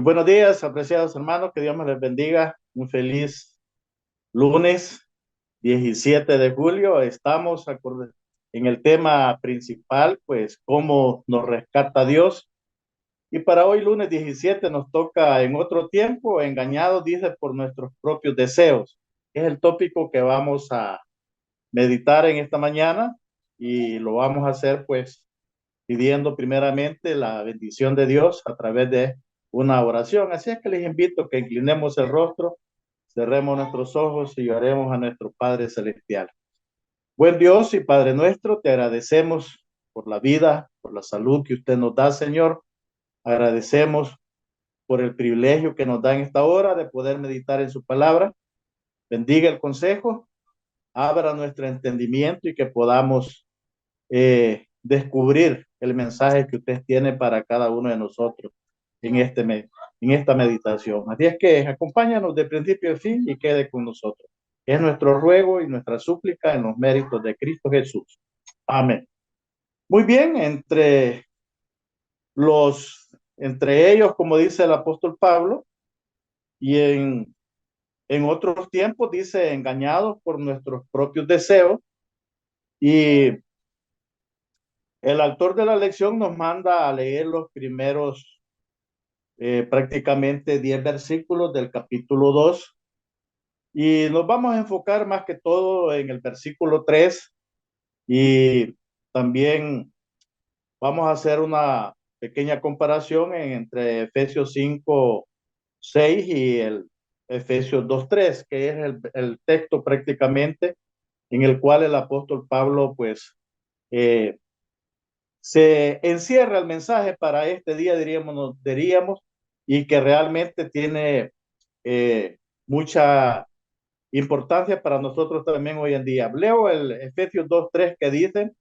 Muy buenos días, apreciados hermanos, que Dios me les bendiga. Un feliz lunes 17 de julio. Estamos en el tema principal, pues cómo nos rescata Dios. Y para hoy, lunes 17, nos toca en otro tiempo, engañados, dice, por nuestros propios deseos. Es el tópico que vamos a meditar en esta mañana y lo vamos a hacer pues pidiendo primeramente la bendición de Dios a través de una oración. Así es que les invito a que inclinemos el rostro, cerremos nuestros ojos y oremos a nuestro Padre Celestial. Buen Dios y Padre nuestro, te agradecemos por la vida, por la salud que usted nos da, Señor. Agradecemos por el privilegio que nos da en esta hora de poder meditar en su palabra. Bendiga el consejo, abra nuestro entendimiento y que podamos descubrir el mensaje que usted tiene para cada uno de nosotros en esta meditación. Así es que acompáñanos de principio a fin y quede con nosotros. Es nuestro ruego y nuestra súplica en los méritos de Cristo Jesús. Amén. Muy bien, entre ellos, como dice el apóstol Pablo, y en otros tiempos dice engañados por nuestros propios deseos, y el autor de la lección nos manda a leer los primeros prácticamente 10 versículos del capítulo 2 y nos vamos a enfocar más que todo en el versículo 3 y también vamos a hacer una pequeña comparación entre Efesios 5:6 y el Efesios 2:3, que es el texto prácticamente en el cual el apóstol Pablo pues eh, se encierra el mensaje para este día, diríamos, y que realmente tiene mucha importancia para nosotros también hoy en día. Leo el Efesios 2:3 que dice,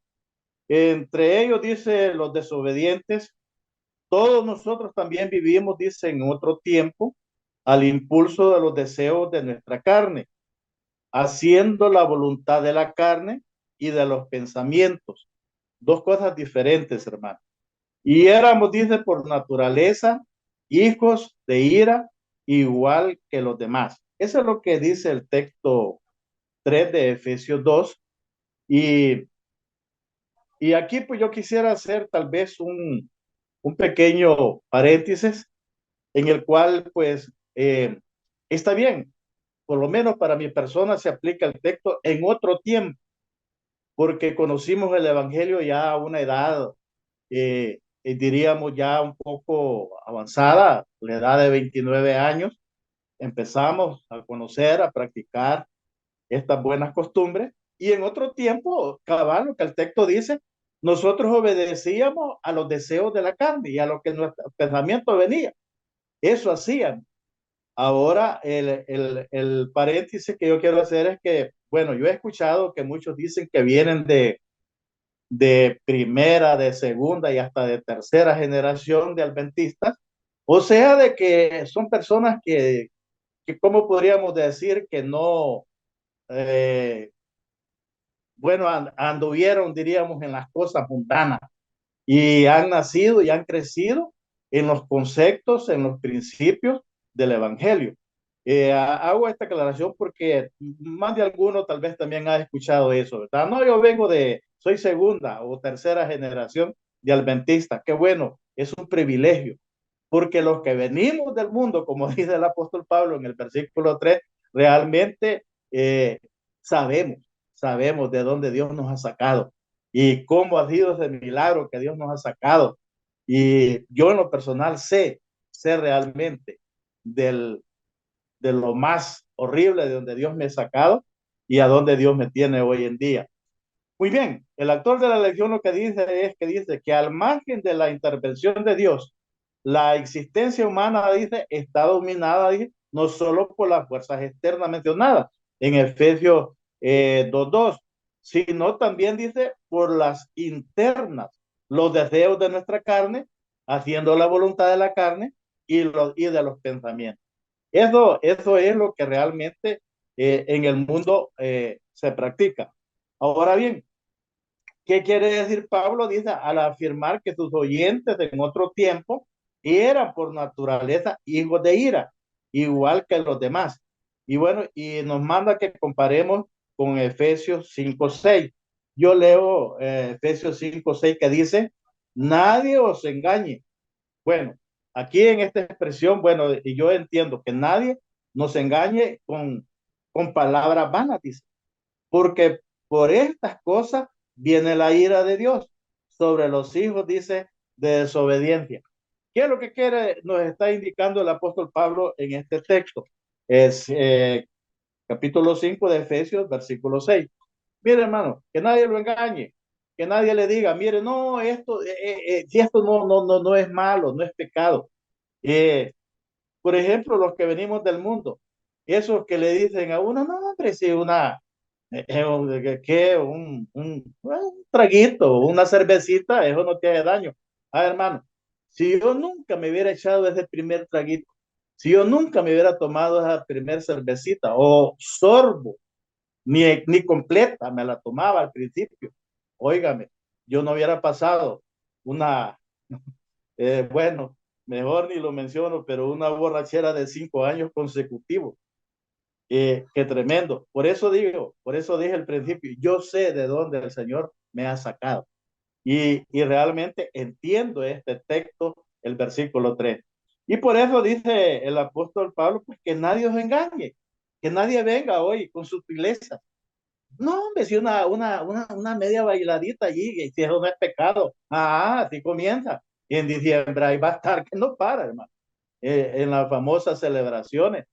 entre ellos dice los desobedientes, todos nosotros también vivimos, dice, en otro tiempo, al impulso de los deseos de nuestra carne, haciendo la voluntad de la carne y de los pensamientos. Dos cosas diferentes, hermano. Y éramos, dice, por naturaleza, hijos de ira, igual que los demás. Eso es lo que dice el texto 3 de Efesios 2. Y, y aquí pues yo quisiera hacer tal vez un pequeño paréntesis en el cual pues está bien, por lo menos para mi persona se aplica el texto en otro tiempo, porque conocimos el Evangelio ya a una edad diríamos ya un poco avanzada, la edad de 29 años, empezamos a conocer, a practicar estas buenas costumbres y en otro tiempo, cabal, lo que el texto dice, nosotros obedecíamos a los deseos de la carne y a lo que nuestro pensamiento venía. Eso hacían. Ahora, el paréntesis que yo quiero hacer es que, bueno, yo he escuchado que muchos dicen que vienen de primera, de segunda y hasta de tercera generación de adventistas. O sea, de que son personas que ¿cómo podríamos decir? Que no, eh, bueno, anduvieron, diríamos, en las cosas mundanas y han nacido y han crecido en los conceptos, en los principios del Evangelio. Hago esta aclaración porque más de alguno tal vez también ha escuchado eso, ¿verdad? No, yo soy segunda o tercera generación de adventistas. Qué bueno, es un privilegio, porque los que venimos del mundo, como dice el apóstol Pablo en el versículo 3, realmente sabemos, sabemos de dónde Dios nos ha sacado y cómo ha sido ese milagro que Dios nos ha sacado. Y yo en lo personal sé realmente del, de lo más horrible de donde Dios me ha sacado y a donde Dios me tiene hoy en día. Muy bien, el autor de la lección lo que dice es que dice que al margen de la intervención de Dios, la existencia humana, dice, está dominada, dice, no solo por las fuerzas externas mencionadas en Efesios 2:2, sino también, dice, por las internas, los deseos de nuestra carne, haciendo la voluntad de la carne y de los pensamientos. Eso es lo que realmente en el mundo se practica. Ahora bien, ¿qué quiere decir Pablo? Dice, al afirmar que sus oyentes en otro tiempo y eran por naturaleza hijos de ira, igual que los demás. Y bueno, y nos manda que comparemos con Efesios 5:6. Yo leo Efesios 5:6 que dice, nadie os engañe. Bueno, aquí en esta expresión, bueno, y yo entiendo que nadie nos engañe con palabras vanas, dice, porque por estas cosas viene la ira de Dios sobre los hijos, dice, de desobediencia. ¿Qué es lo que quiere, nos está indicando el apóstol Pablo en este texto? Es capítulo 5 de Efesios, versículo 6. Mire, hermano, que nadie lo engañe, que nadie le diga, mire, no, si esto no es malo, no es pecado. Eh, por ejemplo, los que venimos del mundo, esos que le dicen a uno, no, hombre, si un traguito, una cervecita, eso no tiene daño. Ah, hermano, si yo nunca me hubiera echado ese primer traguito, si yo nunca me hubiera tomado esa primer cervecita o sorbo, ni completa, me la tomaba al principio, óigame, yo no hubiera pasado una, bueno, mejor ni lo menciono, pero una borrachera de 5 años consecutivos. Qué tremendo. Por eso digo, por eso dije al principio, yo sé de dónde el Señor me ha sacado. Y realmente entiendo este texto, el versículo 3. Y por eso dice el apóstol Pablo, pues que nadie os engañe, que nadie venga hoy con sutileza. No, hombre, si una media bailadita allí, si eso no es pecado. Ah, así comienza. Y en diciembre ahí va a estar que no para, hermano. En las famosas celebraciones.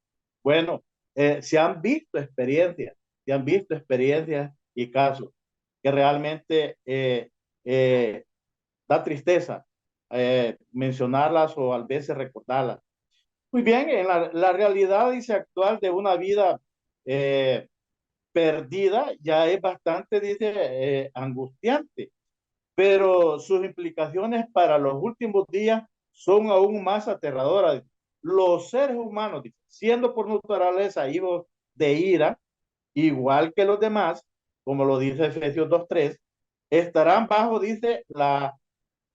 Bueno, se han visto experiencias y casos que realmente da tristeza mencionarlas o a veces recordarlas. Muy bien, en la realidad dice actual de una vida eh, perdida ya es bastante, dice, angustiante, pero sus implicaciones para los últimos días son aún más aterradoras. Los seres humanos, siendo por naturaleza hijos de ira, igual que los demás, como lo dice Efesios 2:3, estarán bajo, dice, la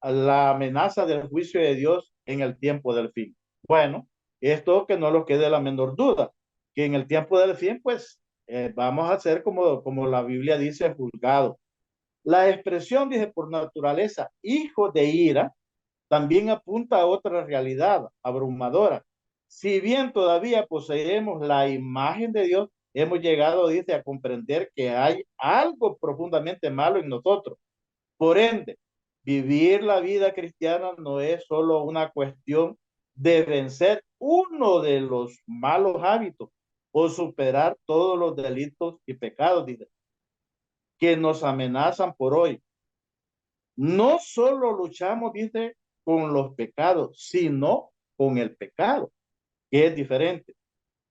amenaza del juicio de Dios en el tiempo del fin. Bueno, esto que no nos quede la menor duda, que en el tiempo del fin, pues vamos a ser como la Biblia dice, juzgados. La expresión, dice, por naturaleza, hijo de ira, también apunta a otra realidad abrumadora. Si bien todavía poseemos la imagen de Dios, hemos llegado, dice, a comprender que hay algo profundamente malo en nosotros. Por ende, vivir la vida cristiana no es solo una cuestión de vencer uno de los malos hábitos o superar todos los delitos y pecados, dice, que nos amenazan por hoy. No solo luchamos, dice, con los pecados, sino con el pecado, que es diferente.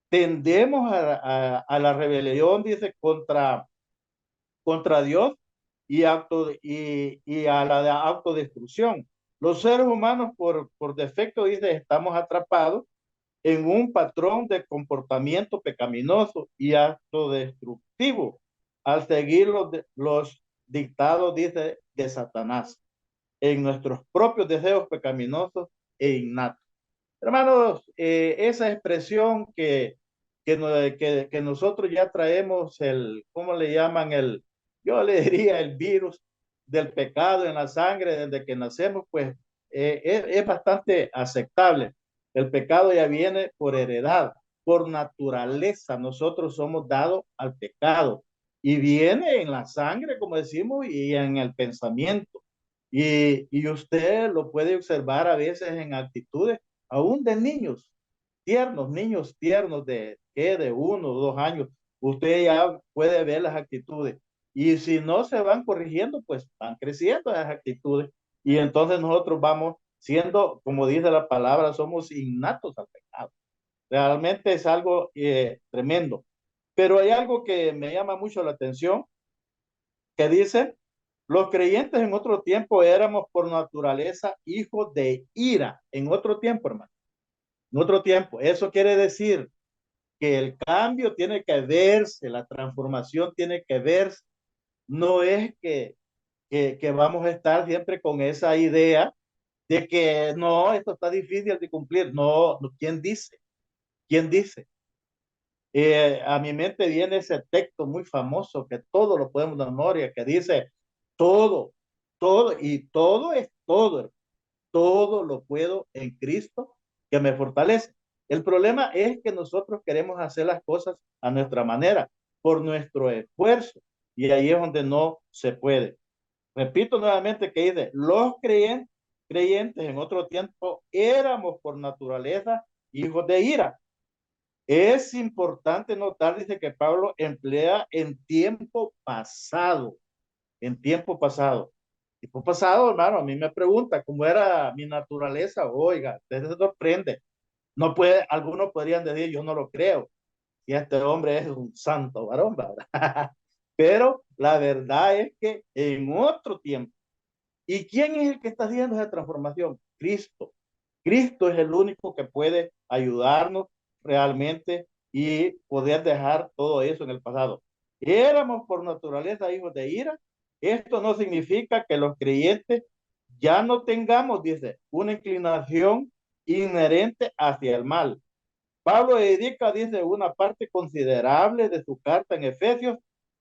Tendemos a la rebelión, dice, contra Dios y a la de autodestrucción. Los seres humanos, por defecto, dice, estamos atrapados en un patrón de comportamiento pecaminoso y autodestructivo al seguir los dictados, dice, de Satanás en nuestros propios deseos pecaminosos e innatos. Hermanos, esa expresión que nosotros ya traemos ¿cómo le llaman? Yo le diría el virus del pecado en la sangre desde que nacemos, pues es bastante aceptable. El pecado ya viene por heredad, por naturaleza. Nosotros somos dados al pecado y viene en la sangre, como decimos, y en el pensamiento. Y usted lo puede observar a veces en actitudes, aún de niños tiernos de 1 o 2 años. Usted ya puede ver las actitudes. Y si no se van corrigiendo, pues van creciendo esas actitudes. Y entonces nosotros vamos siendo, como dice la palabra, somos innatos al pecado. Realmente es algo tremendo. Pero hay algo que me llama mucho la atención, que dice los creyentes en otro tiempo éramos por naturaleza hijos de ira. En otro tiempo, hermano. En otro tiempo. Eso quiere decir que el cambio tiene que verse, la transformación tiene que verse. No es que vamos a estar siempre con esa idea de que no, esto está difícil de cumplir. No, no, ¿quién dice? ¿Quién dice? A mi mente viene ese texto muy famoso que todo lo podemos de memoria, que dice todo, todo, y todo es todo, todo lo puedo en Cristo que me fortalece. El problema es que nosotros queremos hacer las cosas a nuestra manera, por nuestro esfuerzo, y ahí es donde no se puede. Repito nuevamente que dice, los creyentes en otro tiempo éramos por naturaleza hijos de ira. Es importante notar, dice que Pablo emplea en tiempo pasado, en tiempo pasado. Tiempo pasado, hermano, a mí me pregunta cómo era mi naturaleza. Oiga, usted se sorprende. No puede, algunos podrían decir, yo no lo creo. Y este hombre es un santo varón, ¿verdad? Pero la verdad es que en otro tiempo. ¿Y quién es el que está haciendo esa transformación? Cristo. Cristo es el único que puede ayudarnos realmente y poder dejar todo eso en el pasado. Éramos por naturaleza hijos de ira. Esto no significa que los creyentes ya no tengamos, dice, una inclinación inherente hacia el mal. Pablo dedica, dice, una parte considerable de su carta en Efesios,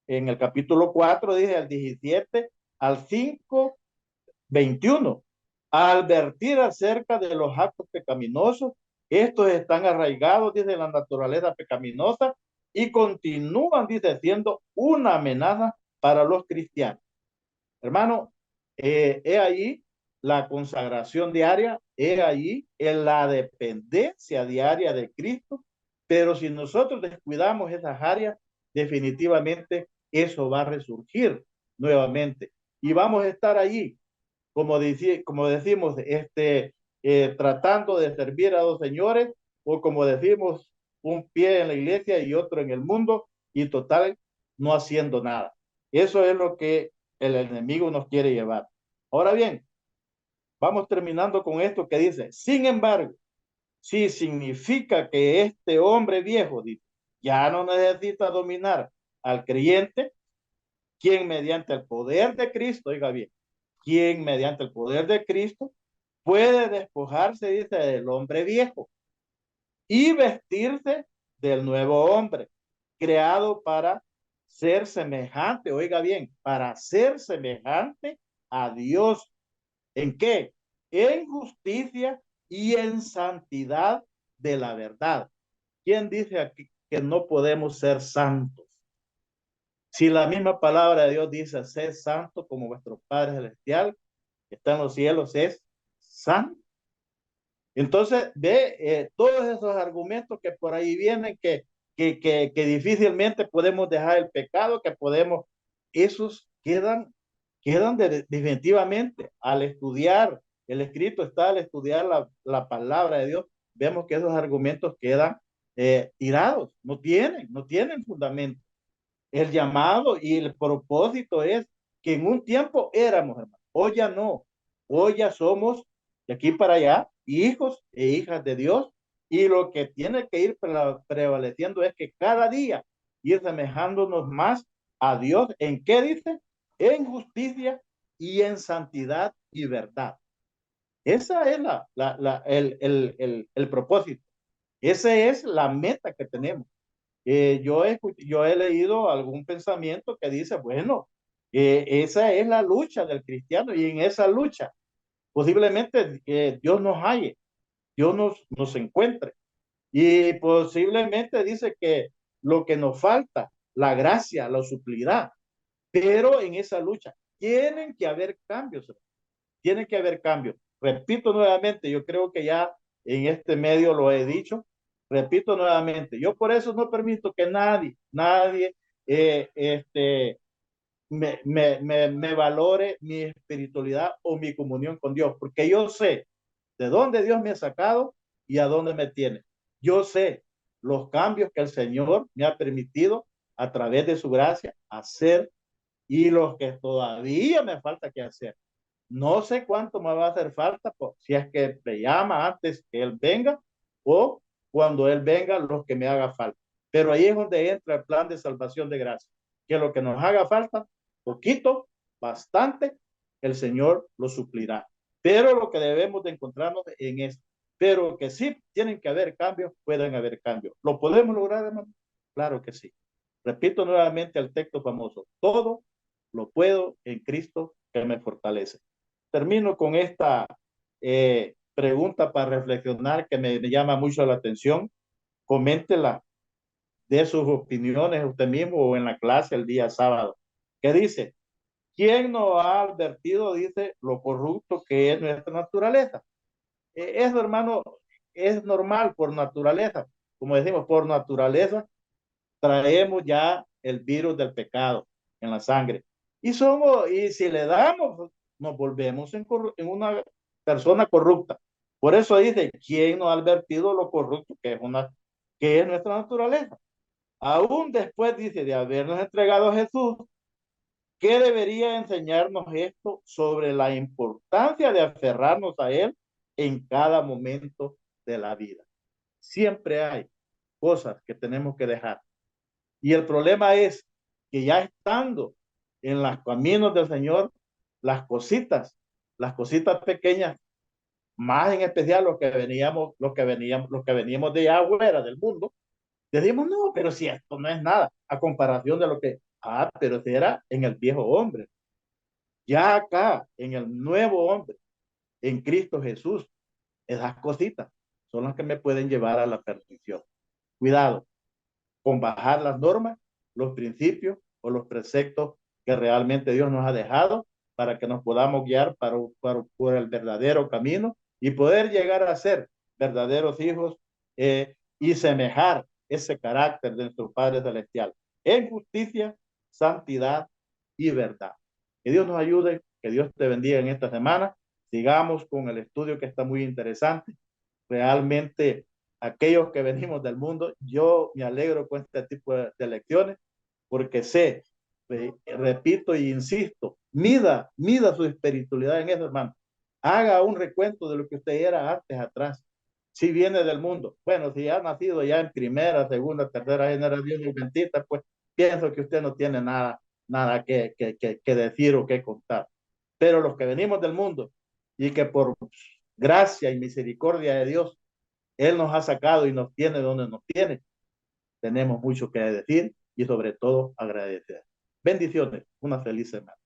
en el capítulo 4, dice, al 17, al 5, 21, a advertir acerca de los actos pecaminosos. Estos están arraigados, dice, la naturaleza pecaminosa y continúan, dice, siendo una amenaza para los cristianos. Hermano, he ahí la consagración diaria, he ahí en la dependencia diaria de Cristo, pero si nosotros descuidamos esas áreas, definitivamente eso va a resurgir nuevamente y vamos a estar allí como decimos, tratando de servir a dos señores, o como decimos, un pie en la iglesia y otro en el mundo, y total, no haciendo nada. Eso es lo que el enemigo nos quiere llevar. Ahora bien, vamos terminando con esto que dice, sin embargo, si significa que este hombre viejo, dice, ya no necesita dominar al creyente, quien mediante el poder de Cristo, oiga bien, quien mediante el poder de Cristo puede despojarse, dice, del hombre viejo y vestirse del nuevo hombre, creado para ser semejante, oiga bien, para ser semejante a Dios. ¿En qué? En justicia y en santidad de la verdad. ¿Quién dice aquí que no podemos ser santos? Si la misma palabra de Dios dice, ser santo como vuestro Padre Celestial, que está en los cielos, es santo. Entonces, ve todos esos argumentos que por ahí vienen, que difícilmente podemos dejar el pecado, que podemos, esos definitivamente al estudiar, el escrito está al estudiar la palabra de Dios, vemos que esos argumentos quedan tirados, no tienen fundamento. El llamado y el propósito es que en un tiempo éramos, hermanos, hoy ya no, hoy ya somos de aquí para allá hijos e hijas de Dios, y lo que tiene que ir prevaleciendo es que cada día ir semejándonos más a Dios. ¿En qué dice? En justicia y en santidad y verdad. Esa es el propósito. Esa es la meta que tenemos. Yo he leído algún pensamiento que dice, bueno, esa es la lucha del cristiano, y en esa lucha posiblemente Dios nos halle, Dios nos encuentre, y posiblemente dice que lo que nos falta, la gracia, lo suplirá, pero en esa lucha tienen que haber cambios, tiene que haber cambios. Repito nuevamente, yo creo que ya en este medio lo he dicho, repito nuevamente, yo por eso no permito que nadie eh, este, me valore mi espiritualidad o mi comunión con Dios, porque yo sé de dónde Dios me ha sacado y a dónde me tiene. Yo sé los cambios que el Señor me ha permitido a través de su gracia hacer, y los que todavía me falta que hacer. No sé cuánto me va a hacer falta, si es que me llama antes que Él venga, o cuando Él venga, los que me haga falta. Pero ahí es donde entra el plan de salvación de gracia, que lo que nos haga falta, poquito, bastante, el Señor lo suplirá. Pero lo que debemos de encontrarnos en esto, pero que sí tienen que haber cambios, pueden haber cambios. ¿Lo podemos lograr, hermano? Claro que sí. Repito nuevamente el texto famoso, todo lo puedo en Cristo que me fortalece. Termino con esta pregunta para reflexionar que me llama mucho la atención. Coméntela de sus opiniones usted mismo o en la clase el día sábado. ¿Qué dice? ¿Quién no ha advertido, dice, lo corrupto que es nuestra naturaleza? Eso, hermano, es normal por naturaleza. Como decimos, por naturaleza traemos ya el virus del pecado en la sangre. Y si le damos, nos volvemos en una persona corrupta. Por eso dice, ¿quién no ha advertido lo corrupto que es nuestra naturaleza? Aún después, dice, de habernos entregado a Jesús, ¿qué debería enseñarnos esto sobre la importancia de aferrarnos a Él en cada momento de la vida? Siempre hay cosas que tenemos que dejar. Y el problema es que ya estando en los caminos del Señor, las cositas pequeñas, más en especial los que veníamos de afuera del mundo, decimos, no, pero si esto no es nada, a comparación de lo que, pero si era en el viejo hombre. Ya acá, en el nuevo hombre, en Cristo Jesús, esas cositas son las que me pueden llevar a la perdición. Cuidado con bajar las normas, los principios o los preceptos que realmente Dios nos ha dejado para que nos podamos guiar por el verdadero camino y poder llegar a ser verdaderos hijos y semejar ese carácter de nuestro Padre Celestial en justicia, santidad y verdad. Que Dios nos ayude, que Dios te bendiga en esta semana. Sigamos con el estudio que está muy interesante. Realmente aquellos que venimos del mundo, yo me alegro con este tipo de lecciones porque sé, repito y insisto, mida su espiritualidad en eso, hermano. Haga un recuento de lo que usted era antes atrás. Si viene del mundo, bueno, si ha nacido ya en primera, segunda, tercera generación adventista, pues pienso que usted no tiene nada que decir o que contar. Pero los que venimos del mundo y que por gracia y misericordia de Dios él nos ha sacado y nos tiene donde nos tiene. Tenemos mucho que decir y sobre todo agradecer. Bendiciones. Una feliz semana.